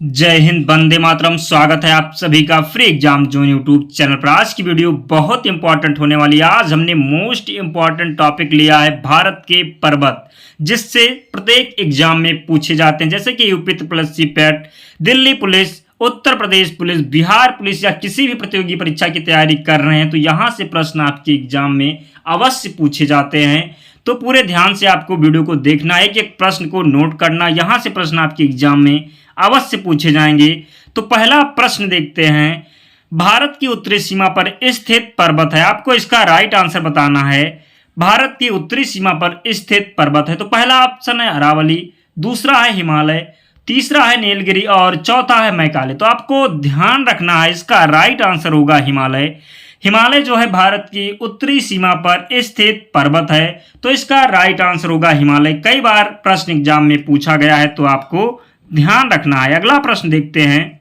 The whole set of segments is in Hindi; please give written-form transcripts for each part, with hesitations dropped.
जय हिंद, वंदे मातरम। स्वागत है आप सभी का free exam zone YouTube channel पर। आज की वीडियो बहुत इंपॉर्टेंट होने वाली है। आज हमने मोस्ट इंपॉर्टेंट टॉपिक लिया है भारत के पर्वत, जिससे प्रत्येक एग्जाम में पूछे जाते हैं, जैसे कि UP plus CPAT, Delhi police, Uttar Pradesh police, Bihar police या किसी भी प्रतियोगी परीक्षा की तैयारी कर रहे हैं तो यहाँ से प्रश्न आपके एग्जाम में अवश्य पूछे जाते हैं। तो पूरे ध्यान से आपको वीडियो को देखना है कि एक प्रश्न को नोट करना, यहाँ से प्रश्न आपके एग्जाम में अवश्य पूछे जाएंगे। तो पहला प्रश्न देखते हैं। भारत की उत्तरी सीमा पर स्थित पर्वत है, आपको इसका राइट आंसर बताना है। भारत की उत्तरी सीमा पर स्थित पर्वत है तो पहला ऑप्शन है अरावली, दूसरा है हिमालय, तीसरा है नीलगिरी और चौथा है मैकाले। तो आपको ध्यान रखना है, इसका राइट आंसर होगा हिमालय। हिमालय जो है भारत की उत्तरी सीमा पर स्थित पर्वत है तो इसका राइट आंसर होगा हिमालय। कई बार प्रश्न एग्जाम में पूछा गया है तो आपको ध्यान रखना है। अगला प्रश्न देखते हैं।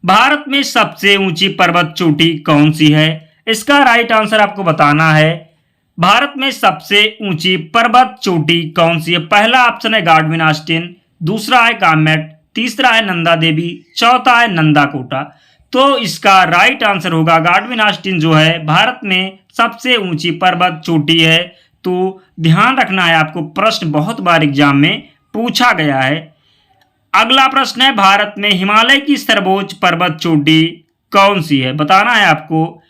भारत में सबसे ऊंची पर्वत चोटी कौन सी है? इसका राइट आंसर आपको बताना है। भारत में सबसे ऊंची पर्वत चोटी कौन सी है? पहला ऑप्शन है गार्डविन ऑस्टिन, दूसरा है कामेट, तीसरा है नंदा देवी, चौथा है नंदा कोटा। तो इसका राइट आंसर होगा गार्डविन ऑस्टिन जो है भारत में सबसे ऊंची पर्वत चोटी है। तो ध्यान रखना है आपको, प्रश्न बहुत बार एग्जाम में पूछा गया है। अगला प्रश्न है। भारत में हिमालय की सर्वोच्च पर्वत चोटी कौन सी है? बताना है आपको।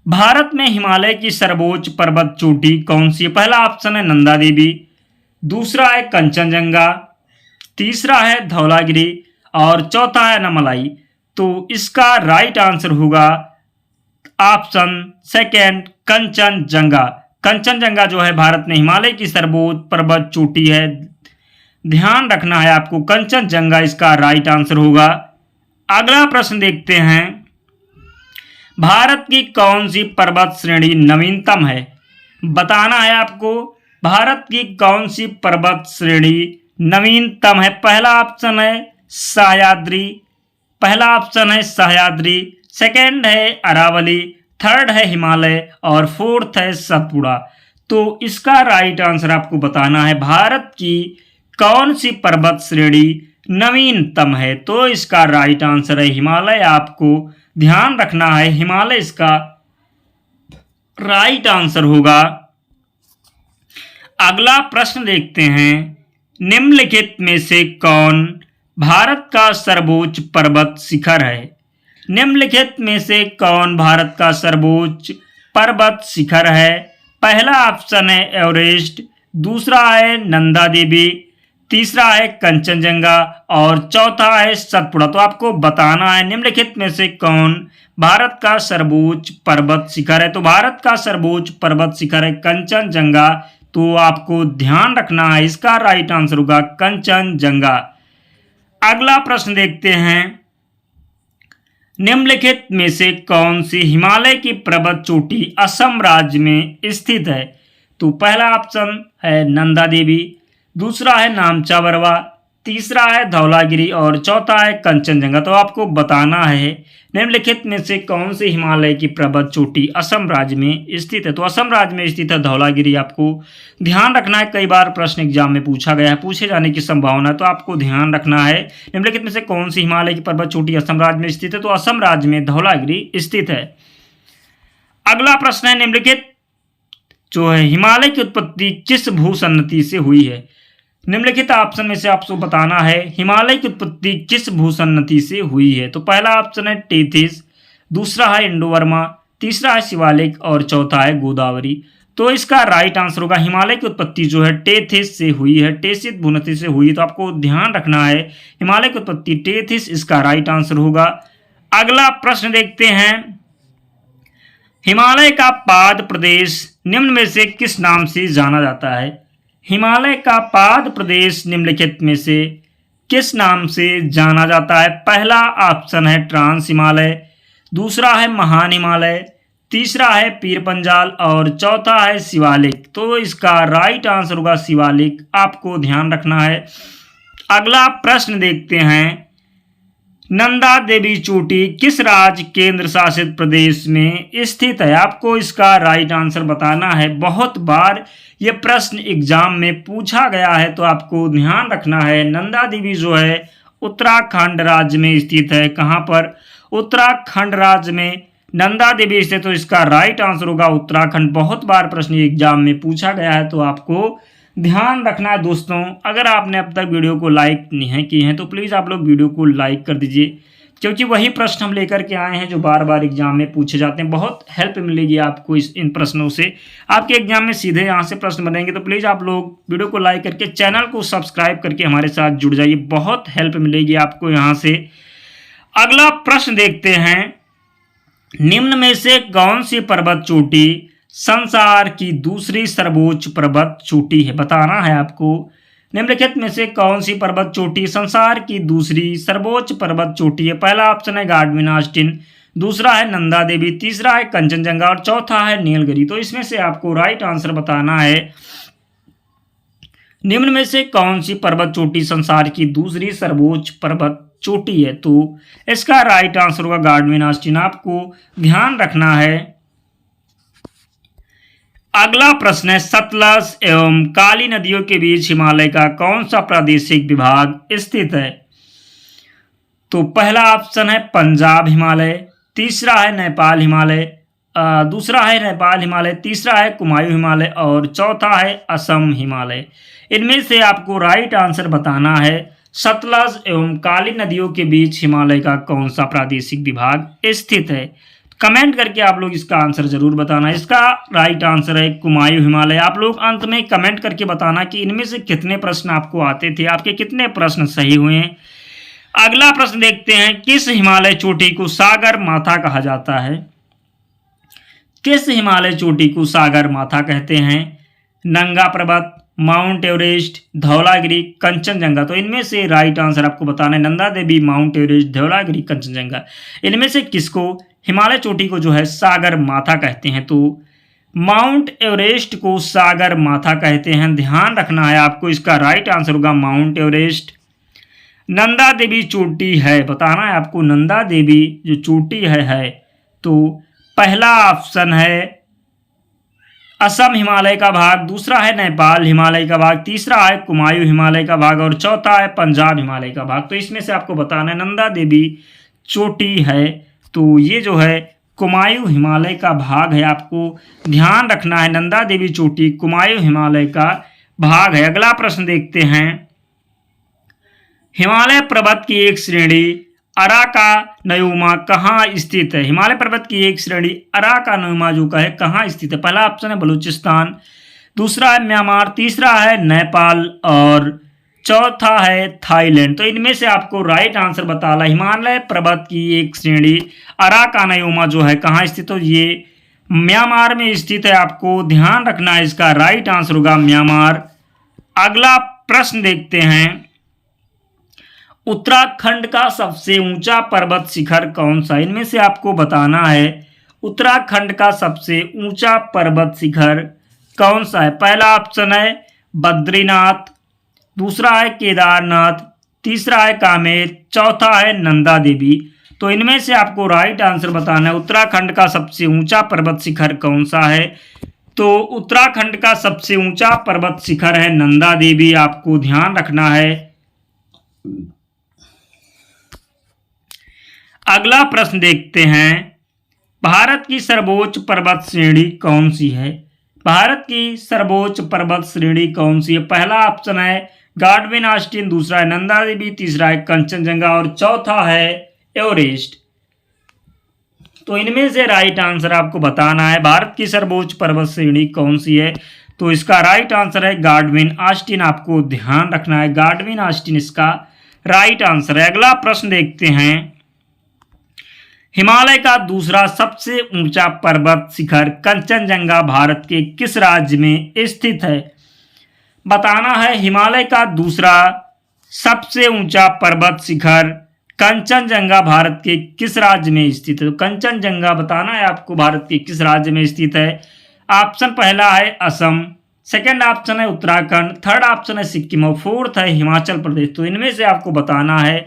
भारत में हिमालय की सर्वोच्च पर्वत चोटी कौन सी है? पहला ऑप्शन है नंदा देवी, दूसरा है कंचनजंगा, तीसरा है धौलागिरी और चौथा है नमलाई। तो इसका राइट आंसर होगा ऑप्शन सेकेंड, कंचनजंगा। कंचनजंगा जो है भारत में हिमालय की सर्वोच्च पर्वत चोटी है। ध्यान रखना है आपको, कंचनजंगा इसका राइट आंसर होगा। अगला प्रश्न देखते हैं। भारत की कौन सी पर्वत श्रेणी नवीनतम है? बताना है आपको। भारत की कौन सी पर्वत श्रेणी नवीनतम है? पहला ऑप्शन है सह्याद्री, सेकंड है अरावली, थर्ड है हिमालय और फोर्थ है सतपुड़ा। तो इसका राइट आंसर आपको बताना है। भारत की कौन सी पर्वत श्रेणी नवीनतम है? तो इसका राइट आंसर है हिमालय। आपको ध्यान रखना है, हिमालय इसका राइट आंसर होगा। अगला प्रश्न देखते हैं। निम्नलिखित में से कौन भारत का सर्वोच्च पर्वत शिखर है? निम्नलिखित में से कौन भारत का सर्वोच्च पर्वत शिखर है? पहला ऑप्शन है एवरेस्ट, दूसरा है नंदा देवी, तीसरा है कंचनजंगा और चौथा है सतपुड़ा। तो आपको बताना है निम्नलिखित में से कौन भारत का सर्वोच्च पर्वत शिखर है। तो भारत का सर्वोच्च पर्वत शिखर है कंचनजंगा। तो आपको ध्यान रखना है, इसका राइट आंसर होगा कंचनजंगा। अगला प्रश्न देखते हैं। निम्नलिखित में से कौन सी हिमालय की पर्वत चोटी असम राज्य में स्थित है? तो पहला ऑप्शन है नंदा देवी, दूसरा है नामचा बरवा, तीसरा है धौलागिरी और चौथा है कंचनजंगा। तो आपको बताना है निम्नलिखित में से कौन सी हिमालय की पर्वत चोटी असम राज्य में स्थित है। तो असम राज्य में स्थित है धौलागिरी। आपको ध्यान रखना है, कई बार प्रश्न एग्जाम में पूछा गया है, पूछे जाने की संभावना है। तो आपको ध्यान रखना है निम्नलिखित में से कौन सी हिमालय की पर्वत चोटी असम राज्य में स्थित है। तो असम राज्य में धौलागिरी स्थित है। अगला प्रश्न है। निम्नलिखित जो है हिमालय की उत्पत्ति किस भूसन्नति से हुई है? निम्नलिखित ऑप्शन में से आपको बताना है हिमालय की उत्पत्ति किस भूसन्नति से हुई है। तो पहला ऑप्शन है टेथिस, दूसरा है इंडोवर्मा, तीसरा है शिवालिक और चौथा है गोदावरी। तो इसका राइट आंसर होगा हिमालय की उत्पत्ति जो है टेथिस से हुई है, टेथिस भूसन्नति से हुई। तो आपको ध्यान रखना है, हिमालय की उत्पत्ति टेथिस इसका राइट आंसर होगा। अगला प्रश्न देखते हैं। हिमालय का पाद प्रदेश निम्न में से किस नाम से जाना जाता है? हिमालय का पाद प्रदेश निम्नलिखित में से किस नाम से जाना जाता है? पहला ऑप्शन है ट्रांस हिमालय, दूसरा है महान हिमालय, तीसरा है पीर पंजाल और चौथा है शिवालिक। तो इसका राइट आंसर होगा शिवालिक। आपको ध्यान रखना है। अगला प्रश्न देखते हैं। नंदा देवी चोटी किस राज्य केंद्र शासित प्रदेश में स्थित है? आपको इसका राइट आंसर बताना है। बहुत बार ये प्रश्न एग्जाम में पूछा गया है तो आपको ध्यान रखना है। नंदा देवी जो है उत्तराखंड राज्य में स्थित है। कहाँ पर? उत्तराखंड राज्य में नंदा देवी स्थित। तो इसका राइट आंसर होगा उत्तराखंड। बहुत बार प्रश्न एग्जाम में पूछा गया है, तो आपको ध्यान रखना है दोस्तों। अगर आपने अब तक वीडियो को लाइक नहीं किए हैं तो प्लीज़ आप लोग वीडियो को लाइक कर दीजिए, क्योंकि वही प्रश्न हम लेकर के आए हैं जो बार बार एग्जाम में पूछे जाते हैं। बहुत हेल्प मिलेगी आपको इन प्रश्नों से। आपके एग्जाम में सीधे यहाँ से प्रश्न बनेंगे, तो प्लीज़ आप लोग वीडियो को लाइक करके चैनल को सब्सक्राइब करके हमारे साथ जुड़ जाइए। बहुत हेल्प मिलेगी आपको यहाँ से। अगला प्रश्न देखते हैं। निम्न में से कौन सी पर्वत चोटी संसार की दूसरी सर्वोच्च पर्वत चोटी है? बताना है आपको। निम्नलिखित में से कौन सी पर्वत चोटी संसार की दूसरी सर्वोच्च पर्वत चोटी है? पहला ऑप्शन है गाडविन ऑस्टिन, दूसरा है नंदा देवी, तीसरा है कंचनजंगा और चौथा है नीलगिरी। तो इसमें से आपको राइट आंसर बताना है। निम्न में से कौन सी पर्वत चोटी संसार की दूसरी सर्वोच्च पर्वत चोटी है? तो इसका राइट आंसर होगा गाडविन ऑस्टिन। आपको ध्यान रखना है। अगला प्रश्न है। सतलज एवं काली नदियों के बीच हिमालय का कौन सा प्रादेशिक विभाग स्थित है? तो पहला ऑप्शन है पंजाब हिमालय, तीसरा है नेपाल हिमालय, दूसरा है नेपाल हिमालय, तीसरा है कुमायूं हिमालय और चौथा है असम हिमालय। इनमें से आपको राइट आंसर बताना है। सतलज एवं काली नदियों के बीच हिमालय का कौन सा प्रादेशिक विभाग स्थित है? कमेंट करके आप लोग इसका आंसर जरूर बताना। इसका राइट आंसर है कुमायूं हिमालय। आप लोग अंत में कमेंट करके बताना कि इनमें से कितने प्रश्न आपको आते थे, आपके कितने प्रश्न सही हुए हैं। अगला प्रश्न देखते हैं। किस हिमालय चोटी को सागर माथा कहा जाता है? किस हिमालय चोटी को सागर माथा कहते हैं? नंगा पर्वत, माउंट एवरेस्ट, धौलागिरी, कंचनजंगा। तो इनमें से राइट आंसर आपको बताना है। Nanda Devi, mount Everest, Dhaulagiri, Kanchenjunga. इनमें से किसको, हिमालय चोटी को जो है सागर माथा कहते हैं? तो माउंट एवरेस्ट को सागर माथा कहते हैं। ध्यान रखना है आपको। इसका राइट आंसर होगा माउंट एवरेस्ट। नंदा देवी चोटी है, बताना है आपको। नंदा देवी जो चोटी है तो पहला ऑप्शन है असम हिमालय का भाग, दूसरा है नेपाल हिमालय का भाग, तीसरा है कुमायूं हिमालय का भाग और चौथा है पंजाब हिमालय का भाग। तो इसमें से आपको बताना है नंदा देवी चोटी है तो ये जो है कुमायूं हिमालय का भाग है। आपको ध्यान रखना है। नंदा देवी चोटी कुमायूं हिमालय का भाग है। अगला प्रश्न देखते हैं। हिमालय पर्वत की एक श्रेणी अराकानयुमा कहाँ स्थित है? हिमालय पर्वत की एक श्रेणी अराकानयुमा जो का है कहाँ स्थित है? पहला ऑप्शन है बलूचिस्तान, दूसरा है म्यांमार, तीसरा है नेपाल और चौथा है थाईलैंड। तो इनमें से आपको राइट आंसर बताना। हिमालय पर्वत की एक श्रेणी अराकानयुमा जो है कहाँ स्थित है? ये म्यांमार में स्थित है। आपको ध्यान रखना है। इसका राइट आंसर होगा म्यांमार। अगला प्रश्न देखते हैं। उत्तराखंड का सबसे ऊंचा पर्वत शिखर कौन सा? इनमें से आपको बताना है उत्तराखंड का सबसे ऊंचा पर्वत शिखर कौन सा है? पहला ऑप्शन है बद्रीनाथ, दूसरा है केदारनाथ, तीसरा है कामेत, चौथा है नंदा देवी। तो इनमें से आपको राइट आंसर बताना है। उत्तराखंड का सबसे ऊंचा पर्वत शिखर कौन सा है? तो उत्तराखंड का सबसे ऊंचा पर्वत शिखर है नंदा देवी। आपको ध्यान रखना है। अगला प्रश्न देखते हैं। भारत की सर्वोच्च पर्वत श्रेणी कौन सी है? भारत की सर्वोच्च पर्वत श्रेणी कौन सी है? पहला ऑप्शन है गाडविन ऑस्टिन, दूसरा है नंदा देवी, तीसरा है कंचनजंगा और चौथा है एवरेस्ट। तो इनमें से राइट आंसर आपको बताना है। भारत की सर्वोच्च पर्वत श्रेणी कौन सी है? तो इसका राइट आंसर है गाडविन ऑस्टिन। आपको ध्यान रखना है। गाडविन ऑस्टिन इसका राइट आंसर है। अगला प्रश्न देखते हैं। हिमालय का दूसरा सबसे ऊंचा पर्वत शिखर कंचनजंगा भारत के किस राज्य में स्थित है? बताना है। हिमालय का दूसरा सबसे ऊंचा पर्वत शिखर कंचनजंगा भारत के किस राज्य में स्थित है? तो कंचनजंगा बताना है आपको भारत के किस राज्य में स्थित है। ऑप्शन पहला है असम, सेकंड ऑप्शन है उत्तराखंड, थर्ड ऑप्शन है सिक्किम और फोर्थ है हिमाचल प्रदेश। तो इनमें से आपको बताना है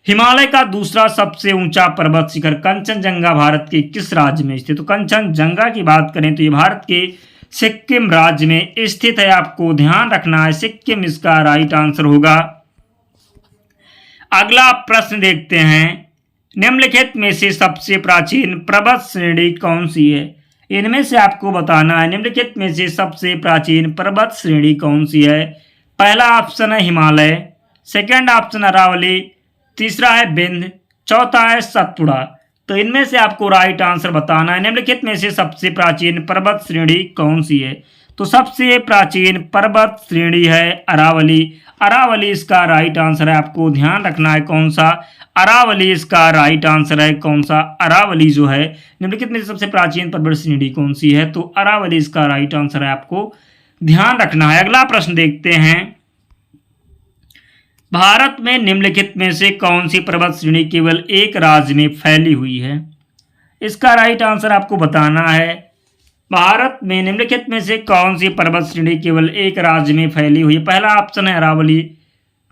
हिमालय का दूसरा सबसे ऊंचा पर्वत शिखर कंचनजंगा भारत के किस राज्य में स्थित? तो कंचनजंगा की बात करें तो ये भारत के सिक्किम राज्य में स्थित है। आपको ध्यान रखना है। सिक्किम इसका राइट आंसर होगा। अगला प्रश्न देखते हैं, निम्नलिखित में से सबसे प्राचीन पर्वत श्रेणी कौन सी है? इनमें से आपको बताना है निम्नलिखित में से सबसे प्राचीन पर्वत श्रेणी कौन सी है। पहला ऑप्शन है हिमालय, सेकंड ऑप्शन अरावली, तीसरा है विंध्य, चौथा है सतपुड़ा। तो इनमें से आपको राइट आंसर बताना है निम्नलिखित में से सबसे प्राचीन पर्वत श्रेणी कौन सी है। तो सबसे प्राचीन पर्वत श्रेणी है अरावली। अरावली इसका राइट आंसर है, आपको ध्यान रखना है कौन सा, अरावली इसका राइट आंसर है। कौन सा? अरावली जो है निम्नलिखित में से सबसे प्राचीन पर्वत श्रेणी कौन सी है? तो अरावली इसका राइट आंसर है, आपको ध्यान रखना है। अगला प्रश्न देखते हैं, भारत में निम्नलिखित में से कौन सी पर्वत श्रेणी केवल एक राज्य में फैली हुई है? इसका राइट आंसर आपको बताना है, भारत में निम्नलिखित में से कौन सी पर्वत श्रेणी केवल एक राज्य में फैली हुई है? पहला ऑप्शन है अरावली,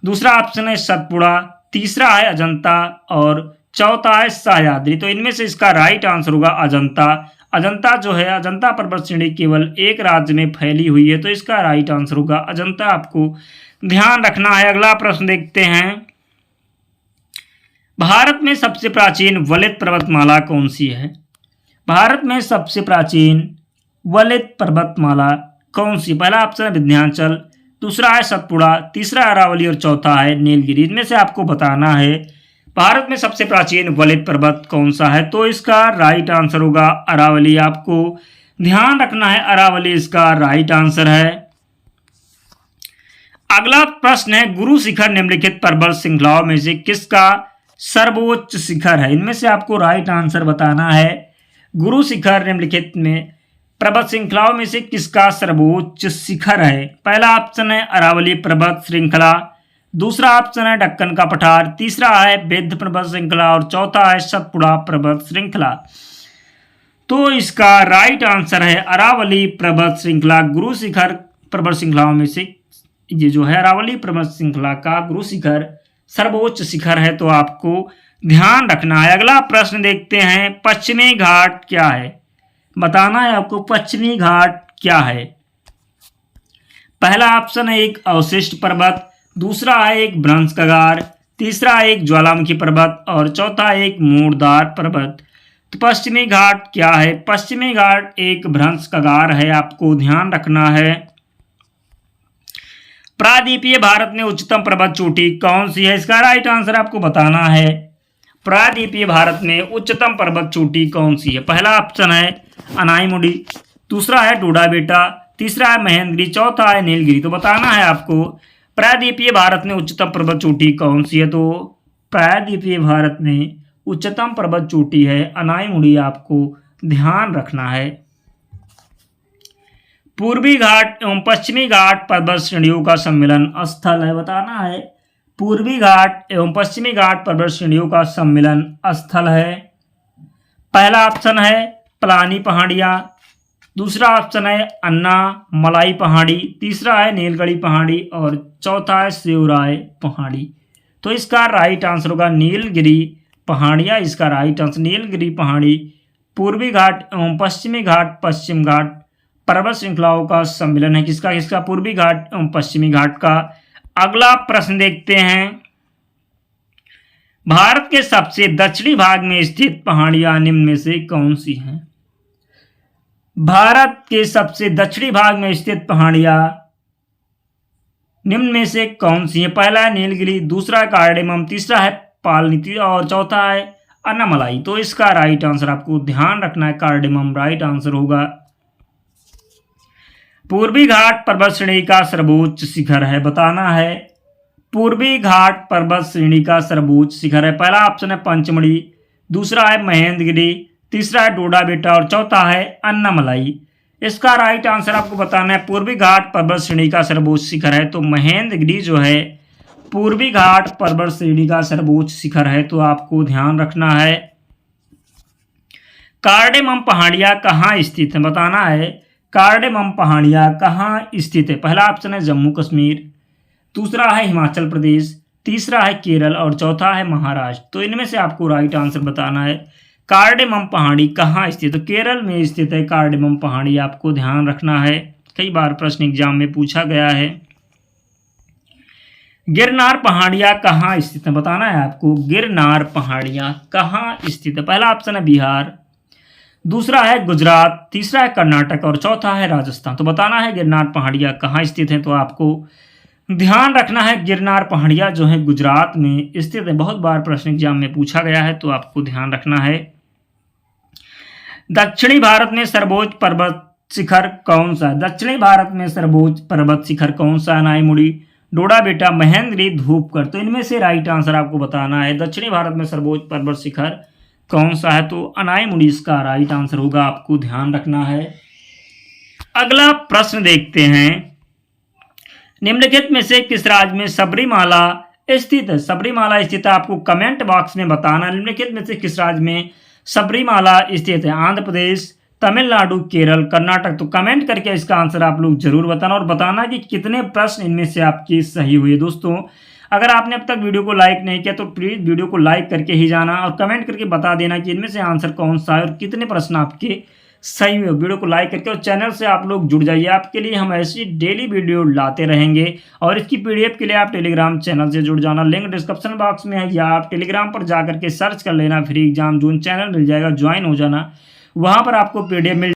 दूसरा ऑप्शन है सतपुड़ा, तीसरा है अजंता और चौथा है सह्याद्री। तो इनमें से इसका राइट आंसर होगा अजंता। अजंता जो है, अजंता पर्वत श्रेणी केवल एक राज्य में फैली हुई है, तो इसका राइट आंसर होगा अजंता, आपको ध्यान रखना है। अगला प्रश्न देखते हैं, भारत में सबसे प्राचीन वलित पर्वतमाला कौन सी है? भारत में सबसे प्राचीन वलित पर्वतमाला कौन सी? पहला ऑप्शन है विंध्याचल, दूसरा है सतपुड़ा, तीसरा अरावली और चौथा है नीलगिरी। इनमें से आपको बताना है भारत में सबसे प्राचीन वलित पर्वत कौन सा है? तो इसका राइट आंसर होगा अरावली, आपको ध्यान रखना है, अरावली इसका राइट आंसर है। अगला प्रश्न है, गुरु शिखर निम्नलिखित पर्वत श्रृंखलाओं में से किसका सर्वोच्च शिखर है? इनमें से आपको राइट आंसर बताना है, गुरु शिखर निम्नलिखित में पर्वत श्रृंखलाओं में से किसका सर्वोच्च शिखर है? पहला ऑप्शन है अरावली पर्वत श्रृंखला, दूसरा ऑप्शन है दक्कन का पठार, तीसरा है विंध्य पर्वत श्रृंखला और चौथा है सतपुड़ा पर्वत श्रृंखला। तो इसका राइट आंसर है अरावली पर्वत श्रृंखला। गुरु शिखर पर्वत श्रृंखलाओं में से ये जो है अरावली पर्वत श्रृंखला का गुरु शिखर सर्वोच्च शिखर है, तो आपको ध्यान रखना है। अगला प्रश्न देखते हैं, पश्चिमी घाट क्या है? बताना है आपको पश्चिमी घाट क्या है। पहला ऑप्शन है एक अवशिष्ट पर्वत, दूसरा है एक भ्रंश कगार, तीसरा है एक ज्वालामुखी पर्वत और चौथा एक मोड़दार पर्वत। तो पश्चिमी घाट क्या है? पश्चिमी घाट एक भ्रंश कगार है, आपको ध्यान रखना है। प्रायद्वीपीय भारत में उच्चतम पर्वत चोटी कौन सी है? इसका राइट आंसर आपको बताना है, प्रायद्वीपीय भारत में उच्चतम पर्वत चोटी कौन सी है? पहला ऑप्शन है अनाईमुडी, दूसरा है डोडा बेटा, तीसरा है महेंद्रगिरी, चौथा है नीलगिरी। तो बताना है आपको प्रायद्वीपीय भारत में उच्चतम पर्वत चोटी कौन सी है? तो प्रायद्वीपीय भारत में उच्चतम पर्वत चोटी है अनाईमुडी, आपको ध्यान रखना है। पूर्वी घाट एवं पश्चिमी घाट पर्वत श्रेणियों का सम्मिलन स्थल है, बताना है पूर्वी घाट एवं पश्चिमी घाट पर्वत श्रेणियों का सम्मिलन स्थल है। पहला ऑप्शन है पलानी पहाड़ियाँ, दूसरा ऑप्शन है अन्ना मलाई पहाड़ी, तीसरा है नीलगिरी पहाड़ी और चौथा है शिवराय पहाड़ी। तो इसका राइट आंसर होगा नीलगिरी पहाड़ियाँ, इसका राइट आंसर नीलगिरी पहाड़ी। पूर्वी घाट एवं पश्चिमी घाट पश्चिम घाट पर्वत श्रृंखलाओं का सम्मिलन है, किसका किसका? पूर्वी घाट एवं पश्चिमी घाट का। अगला प्रश्न देखते हैं, भारत के सबसे दक्षिणी भाग में स्थित पहाड़ियां निम्न में से कौन सी हैं? भारत के सबसे दक्षिणी भाग में स्थित पहाड़ियां निम्न में से कौन सी हैं? पहला है नीलगिरी, दूसरा है कार्डेमम, तीसरा है पालनीति और चौथा है अन्नामलाई। तो इसका राइट आंसर आपको ध्यान रखना है, कार्डेमम राइट आंसर होगा। पूर्वी घाट पर्वत श्रेणी का सर्वोच्च शिखर है, बताना है पूर्वी घाट पर्वत श्रेणी का सर्वोच्च शिखर है। पहला ऑप्शन है पंचमढ़ी, दूसरा है महेंद्रगिरी, तीसरा है डोडा बेटा और चौथा है अन्नामलाई। इसका राइट आंसर आपको बताना है पूर्वी घाट पर्वत श्रेणी का सर्वोच्च शिखर है, तो महेंद्रगिरी जो है पूर्वी घाट पर्वत श्रेणी का सर्वोच्च शिखर है, तो आपको ध्यान रखना है। कार्डेमम पहाड़ियाँ कहाँ स्थित है? बताना है कार्डेमम पहाड़ियाँ कहाँ स्थित है। पहला ऑप्शन है जम्मू कश्मीर, दूसरा है हिमाचल प्रदेश, तीसरा है केरल और चौथा है महाराष्ट्र। तो इनमें से आपको राइट आंसर बताना है कार्डेमम पहाड़ी कहाँ स्थित है। तो केरल में स्थित है कार्डेमम पहाड़ी, आपको ध्यान रखना है, कई बार प्रश्न एग्जाम में पूछा गया है। गिरनार पहाड़ियाँ कहाँ स्थित है, बताना है आपको। गिरनार पहाड़ियाँ कहाँ स्थित है। पहला ऑप्शन है बिहार, दूसरा है गुजरात, तीसरा है कर्नाटक और चौथा है राजस्थान। तो बताना है गिरनार पहाड़ियाँ कहाँ स्थित है। तो आपको ध्यान रखना है गिरनार पहाड़ियाँ जो है गुजरात में स्थित है। बहुत बार प्रश्न एग्जाम में पूछा गया है, तो आपको ध्यान रखना है। दक्षिणी भारत में सर्वोच्च पर्वत शिखर कौन सा है। दक्षिणी भारत में सर्वोच्च पर्वत शिखर कौन सा है। अनाईमुड़ी, डोडा बेटा, महेंद्रगिरी, धूपगढ़। तो इनमें से राइट आंसर आपको बताना है। दक्षिणी भारत में सर्वोच्च पर्वत शिखर कौन सा है। तो अनाईमुड़ी इसका राइट आंसर होगा, आपको ध्यान रखना है। अगला प्रश्न देखते हैं। निम्नलिखित में से किस राज्य में सबरीमाला स्थित है। सबरीमाला स्थित है, आपको कमेंट बॉक्स में बताना। निम्नलिखित में से किस राज्य में सबरीमाला स्थित है। आंध्र प्रदेश, तमिलनाडु, केरल, कर्नाटक। तो कमेंट करके इसका आंसर आप लोग जरूर बताना और बताना कि कितने प्रश्न इनमें से आपके सही हुए। दोस्तों अगर आपने अब तक वीडियो को लाइक नहीं किया तो प्लीज़ वीडियो को लाइक करके ही जाना और कमेंट करके बता देना कि इनमें से आंसर कौन सा है और कितने प्रश्न आपके सही हुए। वीडियो को लाइक करके और चैनल से आप लोग जुड़ जाइए। आपके लिए हम ऐसी डेली वीडियो लाते रहेंगे और इसकी पीडीएफ के लिए आप टेलीग्राम चैनल से जुड़ जाना। लिंक डिस्क्रिप्शन बॉक्स में है या आप टेलीग्राम पर जा करके सर्च कर लेना, फ्री एग्जाम जोन चैनल मिल जाएगा, ज्वाइन हो जाना। वहाँ पर आपको पीडीएफ मिल